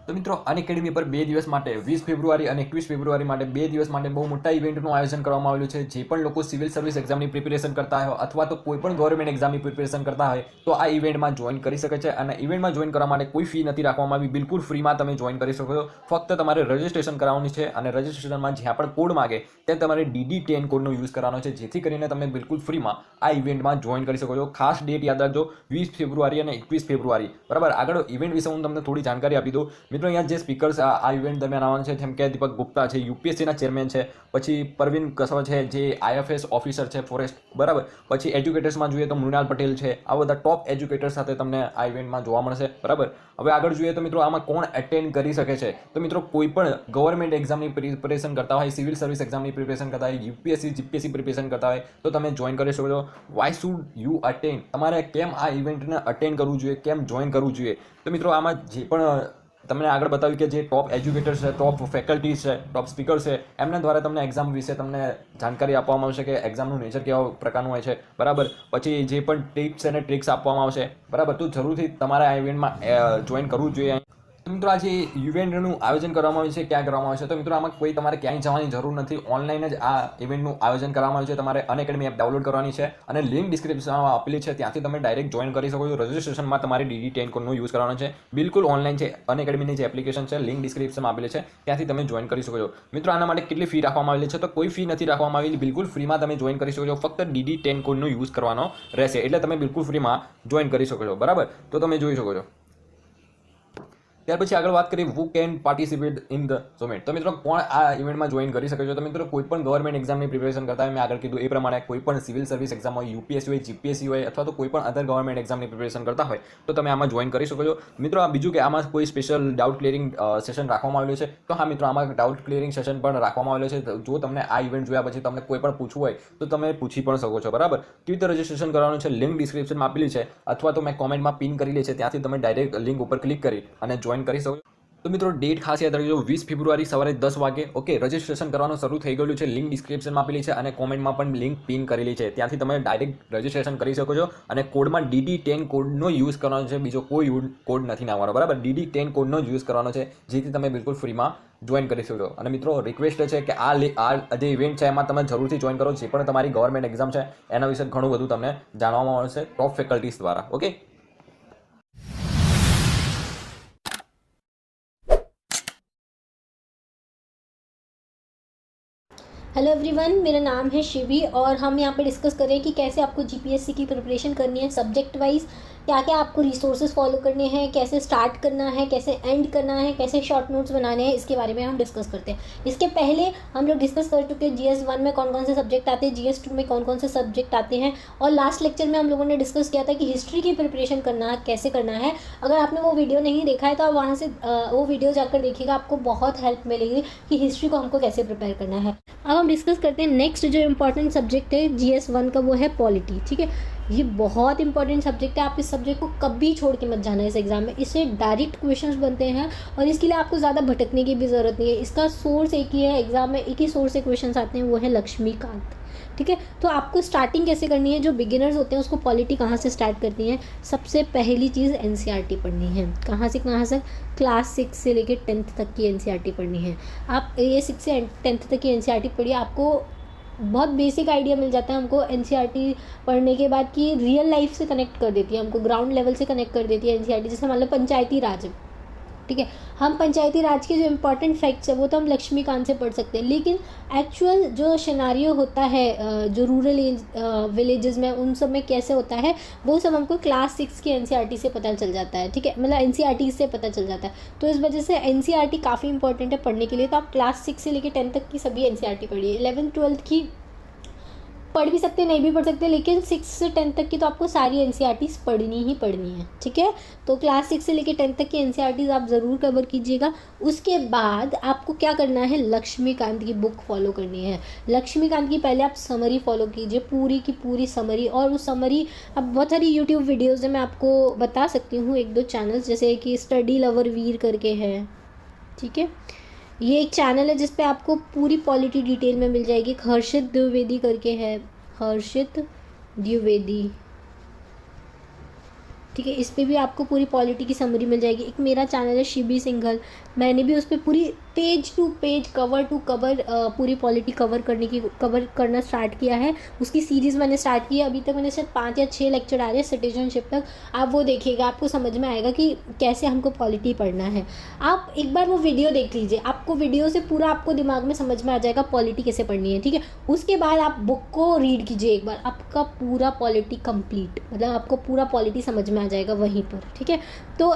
તો મિત્રો અનએકેડમી પર 2 દિવસ માટે 20 ફેબ્રુઆરી અને 21 ફેબ્રુઆરી માટે 2 દિવસ માટે બહુ મોટા ઇવેન્ટનું આયોજન કરવામાં આવેલું છે। જે પણ લોકો સિવિલ સર્વિસ એક્ઝામની પ્રિપેરેશન કરતા હોય અથવા તો કોઈ પણ ગવર્મેન્ટ એક્ઝામની પ્રિપેરેશન કરતા હોય તો આ ઇવેન્ટમાં જોઈન કરી શકે છે। અને ઇવેન્ટમાં જોઈન કરવા માટે કોઈ ફી નથી રાખવામાં આવી, બિલકુલ ફ્રીમાં તમે જોઈન કરી શકો છો। ફક્ત તમારે રજિસ્ટ્રેશન કરાવવાનું છે અને રજિસ્ટ્રેશનમાં જ્યાં પણ કોડ માગે ત્યાં તમારે DD10 કોડનો યુઝ કરવાનો છે, જેથી કરીને તમે બિલકુલ ફ્રીમાં આ ઇવેન્ટમાં જોઈન કરી શકો છો। ખાસ ડેટ યાદ રાખજો, 20 ફેબ્રુઆરી અને 21 ફેબ્રુઆરી, બરાબર। આગળ ઇવેન્ટ વિશે હું તમને થોડી જાણકારી આપી દઉં। મિત્રો અહીંયા જે સ્પીકર્સ આ ઇવેન્ટ દરમિયાન આવવાના છે જેમ કે દીપક ગુપ્તા છે, યુપીએસસીના ચેરમેન છે, પછી પરવીન કસવા છે જે IFS ઓફિસર છે ફોરેસ્ટ, બરાબર। પછી એજ્યુકેટર્સમાં જોઈએ તો મૃણાલ પટેલ છે। આ બધા ટોપ એજ્યુકેટર્સ સાથે તમને આ ઇવેન્ટમાં જોવા મળશે, બરાબર। હવે આગળ જોઈએ તો મિત્રો આમાં કોણ એટેન્ડ કરી શકે છે, તો મિત્રો કોઈ પણ ગવર્મેન્ટ એક્ઝામની પ્રિપેરેશન કરતા હોય, સિવિલ સર્વિસ એક્ઝામની પ્રિપેરેશન કરતા હોય, યુપીએસસી જીપીએસસી પ્રિપેરેશન કરતા હોય તો તમે જોઈન કરી શકો છો। વાય શુડ યુ અટેન્ડ, તમારે કેમ આ ઇવેન્ટને અટેન્ડ કરવું જોઈએ, કેમ જોઈન કરવું જોઈએ, તો મિત્રો આમાં જે પણ તમને આગળ બતાવ્યું કે જે ટોપ એજ્યુકેટર્સ છે, ટોપ ફેકલ્ટીઝ છે, ટોપ સ્પીકર છે, એમના દ્વારા તમને એક્ઝામ વિશે તમને જાણકારી આપવામાં આવશે કે એક્ઝામનું નેચર કેવા પ્રકારનું હોય છે, બરાબર। પછી જે પણ ટિપ્સ અને ટ્રિક્સ આપવામાં આવશે, બરાબર। તો જરૂરથી તમારે આ ઇવેન્ટમાં જોઈન કરવું જોઈએ। તો મિત્રો આ જે ઇવેન્ટનું આયોજન કરવામાં આવ્યું છે, ક્યાં કરવામાં આવે છે, તો મિત્રો આમાં કોઈ તમારે ક્યાંય જવાની જરૂર નથી, ઓનલાઈન જ આ ઇવેન્ટનું આયોજન કરવામાં આવ્યું છે। તમારે અનએકેડમી એપ ડાઉનલોડ કરવાની છે અને લિંક ડિસ્ક્રિપ્શનમાં આપેલી છે, ત્યાંથી તમે ડાયરેક્ટ જોઈન કરી શકો છો। રજિસ્ટ્રેશનમાં તમારે DD10 કોડનો યુઝ કરવાનો છે, બિલકુલ ઓનલાઈન છે। અનએકેડમીની જે એપ્લિકેશન છે લિંક ડિસ્ક્રિપ્શનમાં આપેલી છે, ત્યાંથી તમે જોઈન કરી શકો છો। મિત્રો આના માટે કેટલી ફી રાખવામાં આવેલી છે, તો કોઈ ફી નથી રાખવામાં આવેલી, બિલકુલ ફ્રીમાં તમે જોઈન કરી શકો છો। ફક્ત DD10 કોડનો યુઝ કરવાનો રહેશે, એટલે તમે બિલકુલ ફ્રીમાં જોઈન કરી શકો છો, બરાબર। તો તમે જોઈ શકો છો। ત્યાર પછી આગળ વાત કરીએ who can participate in the summit, તો મિત્રો કોણ આ ઇવેન્ટમાં જોઈન કરી શકે છે, તો મિત્રો કોઈ પણ ગવર્મેન્ટ એક્ઝામની પ્રિપેરેશન કરતા હોય, મેં આગળ કીધું એ પ્રમાણે કોઈ પણ સિવિલ સર્વિસ એક્ઝામ હોય, યુપીએસસી હોય, જીપીએસસી હોય અથવા તો કોઈ પણ અધર ગવર્મેન્ટ એક્ઝામની પ્રિપેરેશન કરતા હોય તો તમે આમાં જોઈન કરી શકો છો। મિત્રો આ બીજું કે આમાં કોઈ સ્પેશિયલ ડાઉટ ક્લિયરિંગ સેશન રાખવામાં આવેલું છે, તો હા મિત્રો આમાં ડાઉટ ક્લિયરિંગ સેશન પણ રાખવામાં આવેલું છે। જો તમને આ ઇવેન્ટ જોયા પછી તમને કોઈ પણ પૂછવું હોય તો તમે પૂછી પણ શકો છો, બરાબર। કેવી રીતે રજિસ્ટ્રેશન કરવાનું છે, લિંક ડિસ્ક્રિપ્શનમાં આપેલી છે અથવા તો મેં કોમેન્ટમાં પિન કરેલી છે, ત્યાંથી તમે ડાયરેક્ટ લિંક ઉપર ક્લિક કરી અને જોઈન કરી શકો છો। તો મિત્રો ડેટ ખાસ યાદ રાખજો, 20 ફેબ્રુઆરી સવારે 10 વાગે, ઓકે। રજિસ્ટ્રેશન કરવાનું શરૂ થઈ ગયેલું છે, લિંક ડિસ્ક્રિપ્શનમાં આપેલી છે અને કોમેન્ટમાં પણ લિંક પિન કરેલી છે, ત્યાંથી તમે ડાયરેક્ટ રજિસ્ટ્રેશન કરી શકો છો અને કોડમાં DD10 કોડનો યુઝ કરવાનો છે, બીજો કોઈ કોડ નથી નાખવાનો, બરાબર। DD10 કોડનો જ યુઝ કરવાનો છે, જેથી તમે બિલકુલ ફ્રીમાં જોઈન કરી શકો છો। અને મિત્રો રિક્વેસ્ટ છે કે આ જે ઇવેન્ટ છે એમાં તમે જરૂરથી જોઈન કરો, જે પણ તમારી ગવર્મેન્ટ એક્ઝામ છે એના વિશે ઘણું બધું તમને જાણવામાં આવશે ટોપ ફેકલ્ટીઝ દ્વારા, ઓકે। हेलो एवरीवन, मेरा नाम है शिवी और हम यहाँ पे डिस्कस कर रहे हैं कि कैसे आपको जीपीएससी की प्रिपरेशन करनी है सब्जेक्ट वाइज, क्या क्या आपको रिसोर्सेज फॉलो करने हैं, कैसे स्टार्ट करना है, कैसे एंड करना है, कैसे शॉर्ट नोट्स बनाने हैं, इसके बारे में हम डिस्कस करते हैं। इसके पहले हम लोग डिस्कस कर चुके हैं GS1 में कौन कौन से सब्जेक्ट आते हैं, GS2 में कौन कौन से सब्जेक्ट आते हैं, और लास्ट लेक्चर में हम लोगों ने डिस्कस किया था कि हिस्ट्री की प्रिपरेशन करना कैसे करना है। अगर आपने वो वीडियो नहीं देखा है तो आप वहाँ से वो वीडियो जाकर देखिएगा, आपको बहुत हेल्प मिलेगी कि हिस्ट्री को हमको कैसे प्रिपेयर करना है। अब हम डिस्कस करते हैं नेक्स्ट जो इम्पोर्टेंट सब्जेक्ट है GS1 का, वो है पॉलिटी, ठीक है। ये बहुत इंपॉर्टेंट सब्जेक्ट है, आप इस सब्जेक्ट को कभी छोड़ के मत जाना इस एग्जाम में, इससे डायरेक्ट क्वेश्चंस बनते हैं और इसके लिए आपको ज़्यादा भटकने की भी ज़रूरत नहीं है। इसका सोर्स एक ही है, एग्जाम में एक ही सोर्स से क्वेश्चंस आते हैं, वो है लक्ष्मीकांत, ठीक है। तो आपको स्टार्टिंग कैसे करनी है, जो बिगिनर्स होते हैं उसको पॉलिटी कहाँ से स्टार्ट करती हैं, सबसे पहली चीज़ NCERT पढ़नी है। कहाँ से कहाँ से, क्लास 6 से लेकर 10th तक की NCERT पढ़नी है। आप ये 6 से 10th तक की NCERT पढ़िए, आपको बहुत बेसिक आइडिया मिल जाता है हमको NCERT पढ़ने के बाद कि रियल लाइफ से कनेक्ट कर देती है, हमको ग्राउंड लेवल से कनेक्ट कर देती है NCERT। जैसे मान लो पंचायती राज है, ठीक है, हम पंचायती राज के जो इम्पोर्टेंट फैक्ट्स है वो तो हम लक्ष्मीकांत से पढ़ सकते हैं, लेकिन एक्चुअल जो सिनारियो होता है जो रूरल विलेजेस में, उन सब में कैसे होता है वो सब हमको क्लास 6 की NCERT से पता चल जाता है, ठीक है, मतलब NCERT से पता चल जाता है। तो इस वजह से NCERT काफ़ी इंपॉर्टेंट है पढ़ने के लिए। तो आप क्लास 6 से लेकर 10 तक की सभी NCERT पढ़िए। 11th 12th की पढ़ भी सकते, नहीं भी पढ़ सकते, लेकिन 6 से 10 तक की तो आपको सारी NCERTs पढ़नी ही पढ़नी है, ठीक है। तो क्लास 6 से लेकर 10 तक की NCERTs आप ज़रूर कवर कीजिएगा। उसके बाद आपको क्या करना है, लक्ष्मीकांत की बुक फॉलो करनी है। लक्ष्मीकांत की पहले आप समरी फॉलो कीजिए, पूरी की पूरी समरी, और वो समरी अब बहुत सारी यूट्यूब वीडियोज़ है, मैं आपको बता सकती हूँ 1-2 चैनल्स, जैसे कि स्टडी लवर वीर करके है, ठीक है, ये एक चैनल है जिस पे आपको पूरी पॉलिटी डिटेल में मिल जाएगी। हर्षित द्विवेदी करके है, हर्षित द्विवेदी, ठीक है। इस पे भी आपको पूरी पॉलिटी की समरी मिल जाएगी। एक मेरा चैनल है शिबी सिंघल, मैंने भी उस पर पूरी page to page cover to cover पूरी पॉलिटी कवर करना स्टार्ट किया है। उसकी सीरीज़ मैंने स्टार्ट की है, अभी तक मैंने शायद 5 या 6 लेक्चर आ रहे हैं सिटीजनशिप तक। आप वो देखिएगा, आपको समझ में आएगा कि कैसे हमको पॉलिटी पढ़ना है। आप एक बार वो वीडियो देख लीजिए, आपको वीडियो से पूरा आपको दिमाग में समझ में आ जाएगा पॉलिटी कैसे पढ़नी है, ठीक है। उसके बाद आप बुक को रीड कीजिए एक बार, आपका पूरा पॉलिटी कंप्लीट, मतलब आपको पूरा पॉलिटी समझ में आ जाएगा वहीं पर, ठीक है। तो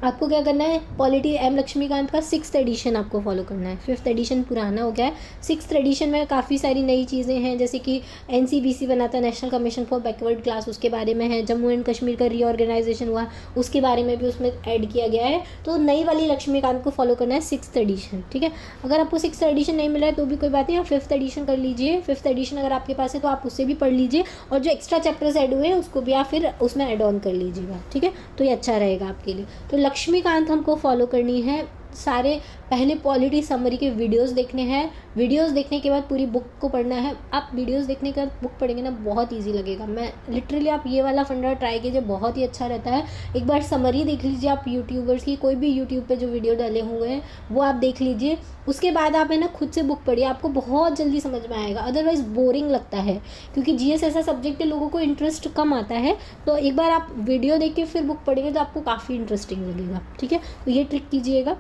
आपको क्या करना है, पॉलिटी एम लक्ष्मीकांत का 6th एडिशन आपको फॉलो करना है। 5th एडिशन पुराना हो गया है, 6th एडिशन में काफ़ी सारी नई चीज़ें हैं, जैसे कि NCBC बना था, national commission for backward class, उसके बारे में है। जम्मू एंड कश्मीर का रीऑर्गेनाइजेशन हुआ, उसके बारे में भी उसमें ऐड किया गया है। तो नई वाली लक्ष्मीकांत को फॉलो करना है 6th एडिशन, ठीक है। अगर आपको 6th एडिशन नहीं मिला है तो भी कोई बात नहीं, आप 5th एडिशन कर लीजिए। 5th एडिशन अगर आपके पास है तो आप उससे भी पढ़ लीजिए, और जो एक्स्ट्रा चैप्टर्स ऐड हुए हैं उसको भी आप फिर उसमें ऐड ऑन कर लीजिएगा, ठीक है। तो ये अच्छा रहेगा आपके लिए। तो लक्ष्मीकांत हमको फॉलो करनी है। सारे पहले पॉलिटी समरी के वीडियोस देखने हैं, वीडियोस देखने के बाद पूरी बुक को पढ़ना है। आप वीडियोस देखने के बाद बुक पढ़ेंगे ना, बहुत इजी लगेगा। मैं लिटरली, आप ये वाला फंडा ट्राई कीजिए, बहुत ही अच्छा रहता है। एक बार समरी देख लीजिए आप यूट्यूबर्स की, कोई भी यूट्यूब पे जो वीडियो डाले हुए हैं वो आप देख लीजिए। उसके बाद आप है ना खुद से बुक पढ़िए, आपको बहुत जल्दी समझ में आएगा। अदरवाइज़ बोरिंग लगता है, क्योंकि GS ऐसा सब्जेक्ट है लोगों को इंटरेस्ट कम आता है। तो एक बार आप वीडियो देख के फिर बुक पढ़ेंगे तो आपको काफ़ी इंटरेस्टिंग लगेगा, ठीक है। तो ये ट्रिक कीजिएगा।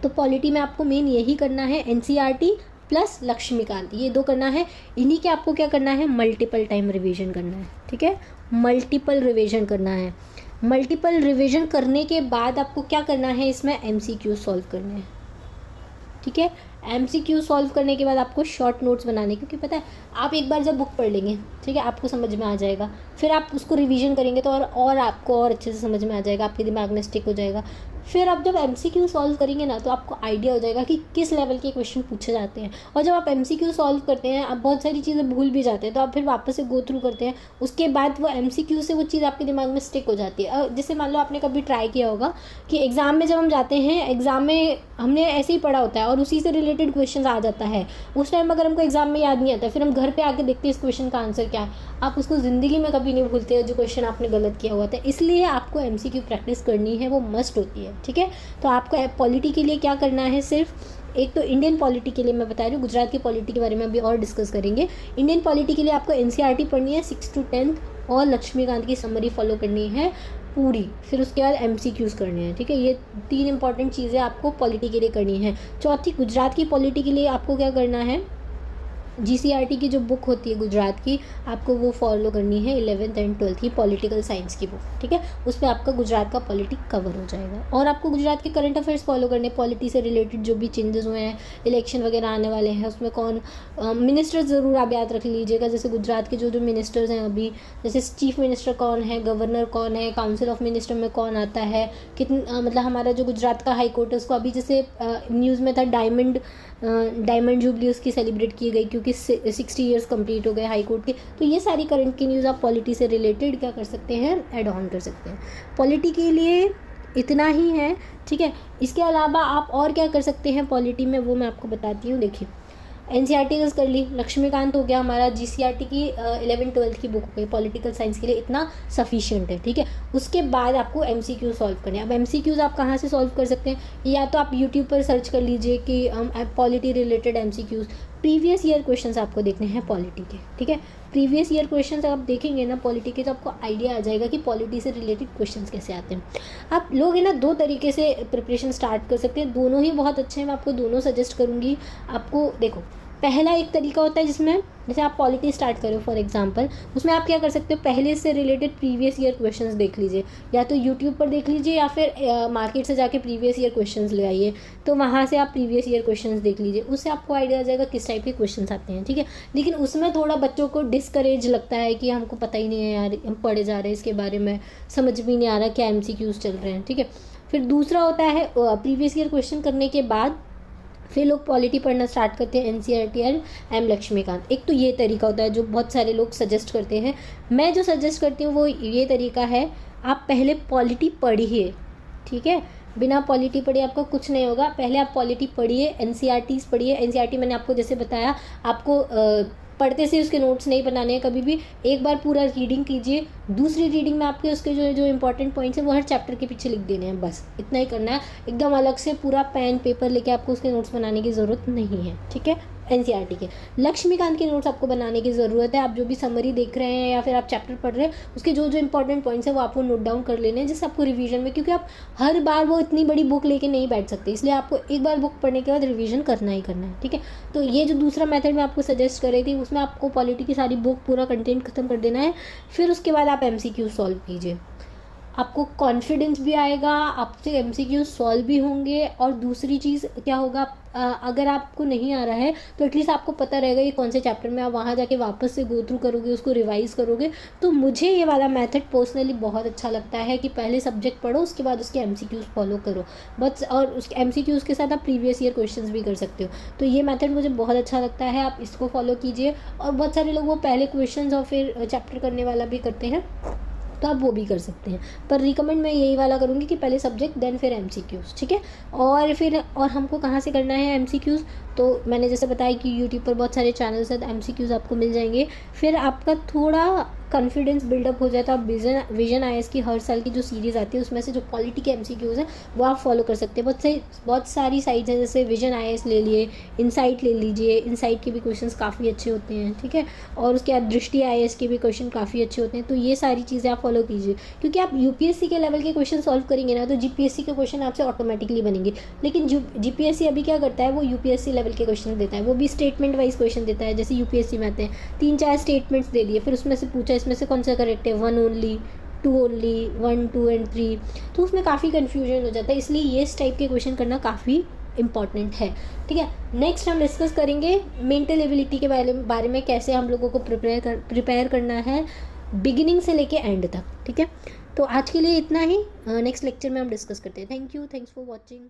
तो पॉलिटी में आपको मेन यही करना है, NCERT प्लस लक्ष्मीकांत, ये 2 करना है। इन्हीं के आपको क्या करना है, मल्टीपल टाइम रिवीजन करना है, ठीक है। मल्टीपल रिवीजन करना है। मल्टीपल रिवीजन करने के बाद आपको क्या करना है, इसमें MCQ सॉल्व करने हैं, ठीक है। MCQ सॉल्व करने के बाद आपको शॉर्ट नोट्स बनाने, क्योंकि पता है आप एक बार जब बुक पढ़ लेंगे, ठीक है, आपको समझ में आ जाएगा, फिर आप उसको रिवीजन करेंगे तो और आपको और अच्छे से समझ में आ जाएगा, आपके दिमाग में स्टिक हो जाएगा। फिर आप जब MCQ सॉल्व करेंगे ना तो आपको आइडिया हो जाएगा कि किस लेवल के क्वेश्चन पूछे जाते हैं। और जब आप MCQ सॉल्व करते हैं आप बहुत सारी चीज़ें भूल भी जाते हैं, तो आप फिर वापस से गो थ्रू करते हैं, उसके बाद वो MCQ से वो चीज़ आपके दिमाग में स्टिक हो जाती है। जैसे मान लो आपने कभी ट्राई किया होगा कि एग्ज़ाम में जब हम जाते हैं, एग्ज़ाम में हमने ऐसे ही पढ़ा होता है और उसी से रिलेटेड क्वेश्चन आ जाता है, उस टाइम अगर हमको एग्ज़ाम में याद नहीं आता, फिर हम घर पर आके देखते हैं इस क्वेश्चन का आंसर क्या है, आप उसको ज़िंदगी में कभी नहीं भूलते जो क्वेश्चन आपने गलत किया हुआ था। इसलिए आपको MCQ प्रैक्टिस करनी है, वो मस्ट होती है, ठीक है। तो आपको पॉलिटी के लिए क्या करना है, सिर्फ एक तो इंडियन पॉलिटी के लिए मैं बता रही हूँ, गुजरात की पॉलिटी के बारे में अभी और डिस्कस करेंगे। इंडियन पॉलिटी के लिए आपको NCERT पढ़नी है 6 to 10 और लक्ष्मीकांत की समरी फॉलो करनी है पूरी, फिर उसके बाद MCQs करने हैं, ठीक है। ये 3 इंपॉर्टेंट चीज़ें आपको पॉलिटी के लिए करनी है। चौथी, गुजरात की पॉलिटी के लिए आपको क्या करना है, GCERT की जो बुक होती है गुजरात की, आपको वो फॉलो करनी है 11th and 12th की पॉलिटिकल साइंस की बुक, ठीक है। उस पर आपका गुजरात का पॉलिटी कवर हो जाएगा। और आपको गुजरात के करंट अफेयर्स फॉलो करने, पॉलिटी से रिलेटेड जो भी चेंजेस हुए हैं, इलेक्शन वगैरह आने वाले हैं, उसमें कौन मिनिस्टर्स ज़रूर आप याद रख लीजिएगा। जैसे गुजरात के जो मिनिस्टर्स हैं अभी, जैसे चीफ मिनिस्टर कौन है, गवर्नर कौन है, काउंसिल ऑफ मिनिस्टर में कौन आता है, कितना मतलब हमारा जो गुजरात का हाई कोर्ट है उसको अभी जैसे न्यूज़ में था डायमंड जुबली उसकी सेलिब्रेट की गई, क्योंकि 60 ईयर्स कंप्लीट हो गए हाई कोर्ट के। तो ये सारी करंट की न्यूज़ आप पॉलिटी से रिलेटेड क्या कर सकते हैं, ऐड ऑन कर सकते हैं। पॉलिटी के लिए इतना ही है, ठीक है। इसके अलावा आप और क्या कर सकते हैं पॉलिटी में, वो मैं आपको बताती हूँ। देखिए, NCERT कर ली, लक्ष्मीकांत हो गया हमारा, GCERT की 11th 12th की बुक हो गई, पॉलिटिकल साइंस के लिए इतना सफिशिएंट है, ठीक है। उसके बाद आपको MCQ सॉल्व करने हैं। अब MCQs आप कहाँ से सॉल्व कर सकते हैं, या तो आप YouTube पर सर्च कर लीजिए कि polity related MCQs, previous year questions आपको देखने हैं पॉलिटी के, ठीक है। प्रीवियस ईयर क्वेश्चंस आप देखेंगे ना पॉलिटी के, तो आपको आइडिया आ जाएगा कि पॉलिटी से रिलेटेड क्वेश्चंस कैसे आते हैं। आप लोग है ना 2 तरीके से प्रिपरेशन स्टार्ट कर सकते हैं, दोनों ही बहुत अच्छे हैं, मैं आपको दोनों सजेस्ट करूँगी। आपको देखो, पहला एक तरीका होता है जिसमें जैसे आप पॉलिटी स्टार्ट करो फॉर एग्जांपल, उसमें आप क्या कर सकते हो, पहले से रिलेटेड प्रीवियस ईयर क्वेश्चंस देख लीजिए, या तो यूट्यूब पर देख लीजिए या फिर मार्केट से जाके प्रीवियस ईयर क्वेश्चंस ले आइए, तो वहाँ से आप प्रीवियस ईयर क्वेश्चंस देख लीजिए, उससे आपको आइडिया आ जाएगा किस टाइप के क्वेश्चंस आते हैं, ठीक है। लेकिन उसमें थोड़ा बच्चों को डिस्करेज लगता है कि हमको पता ही नहीं है यार, हम पढ़े जा रहे हैं इसके बारे में, समझ भी नहीं आ रहा क्या MCQs चल रहे हैं, ठीक है। फिर दूसरा होता है प्रीवियस ईयर क्वेश्चन करने के बाद फिर लोग पॉलिटी पढ़ना स्टार्ट करते हैं, NCERT और एम लक्ष्मीकांत। एक तो ये तरीका होता है जो बहुत सारे लोग सजेस्ट करते हैं। मैं जो सजेस्ट करती हूँ वो ये तरीका है, आप पहले पॉलिटी पढ़िए, ठीक है। बिना पॉलिटी पढ़े आपको कुछ नहीं होगा। पहले आप पॉलिटी पढ़िए, NCERTs पढ़िए। NCERT मैंने आपको जैसे बताया, आपको पढ़ते से उसके नोट्स नहीं बनाने हैं कभी भी। एक बार पूरा रीडिंग कीजिए, दूसरी रीडिंग में आपके उसके जो इंपॉर्टेंट पॉइंट्स हैं वो हर चैप्टर के पीछे लिख देने हैं, बस इतना ही करना है। एकदम अलग से पूरा पेन पेपर लेके आपको उसके नोट्स बनाने की ज़रूरत नहीं है, ठीक है। एनसीईआरटी के लक्ष्मीकांत के नोट्स आपको बनाने की ज़रूरत है। आप जो भी समरी देख रहे हैं या फिर आप चैप्टर पढ़ रहे हैं उसके जो इंपॉर्टेंट पॉइंट्स हैं वो आपको नोट डाउन कर लेने हैं, जिससे आपको रिवीजन में, क्योंकि आप हर बार वो इतनी बड़ी बुक लेके नहीं बैठ सकते, इसलिए आपको एक बार बुक पढ़ने के बाद रिवीजन करना ही करना है, ठीक है। तो ये जो दूसरा मेथड मैं आपको सजेस्ट कर रही थी उसमें आपको पॉलिटी की सारी बुक पूरा कंटेंट खत्म कर देना है, फिर उसके बाद आप MCQ सॉल्व कीजिए। आपको कॉन्फिडेंस भी आएगा, आपसे MCQ सॉल्व भी होंगे, और दूसरी चीज़ क्या होगा, अगर आपको नहीं आ रहा है तो एटलीस्ट आपको पता रहेगा ये कौन से चैप्टर में, आप वहाँ जाके वापस से गो थ्रू करोगे, उसको रिवाइज़ करोगे। तो मुझे ये वाला मेथड पर्सनली बहुत अच्छा लगता है कि पहले सब्जेक्ट पढ़ो, उसके बाद उसके MCQs फॉलो करो बस, और उसके MCQs के साथ आप प्रीवियस ईयर क्वेश्चंस भी कर सकते हो। तो ये मेथड मुझे बहुत अच्छा लगता है, आप इसको फॉलो कीजिए। और बहुत सारे लोग वो पहले क्वेश्चन और फिर चैप्टर करने वाला भी करते हैं, तो आप वो भी कर सकते हैं, पर रिकमेंड मैं यही वाला करूँगी कि पहले सब्जेक्ट देन फिर MCQs, ठीक है। और हमको कहाँ से करना है MCQs, तो मैंने जैसे बताया कि यूट्यूब पर बहुत सारे चैनल्स हैं, तो MCQs आपको मिल जाएंगे। फिर आपका थोड़ा कॉन्फिडेंस बिल्डअप हो जाए तो आप विजन IAS की हर साल की जो सीरीज़ आती है उसमें से जो पॉलिटी के MCQs हैं वो आप फॉलो कर सकते हैं। बहुत सारी साइट्स हैं, जैसे विजन IAS ले लिए, इनसाइट ले लीजिए, इनसाइट के भी क्वेश्चंस काफ़ी अच्छे होते हैं, ठीक है। और उसके बाद दृष्टि IAS के भी क्वेश्चन काफ़ी अच्छे होते हैं। तो ये सारी चीज़ें आप फॉलो कीजिए, क्योंकि आप UPSC के लेवल के क्वेश्चन सॉल्व करेंगे ना तो GPSC के क्वेश्चन आपसे ऑटोमेटिकली बनेंगे। लेकिन GPSC अभी क्या करता है, वो UPSC लेवल के क्वेश्चन देता है, वो भी स्टेटमेंट वाइज क्वेश्चन देता है। जैसे UPSC में आते हैं 3-4 स्टेटमेंट्स दे दिए, फिर उसमें से पूछा इसमें से कौन सा करेक्ट है, 1 ओनली, 2 ओनली, 1, 2 एंड 3, तो उसमें काफ़ी कन्फ्यूजन हो जाता है। इसलिए ये इस टाइप के क्वेश्चन करना काफ़ी इंपॉर्टेंट है, ठीक है। नेक्स्ट हम डिस्कस करेंगे मेंटल एबिलिटी के बारे में, कैसे हम लोगों को प्रिपेयर करना है बिगिनिंग से लेके एंड तक, ठीक है। तो आज के लिए इतना ही, नेक्स्ट लेक्चर में हम डिस्कस करते हैं। Thank you, thanks for watching.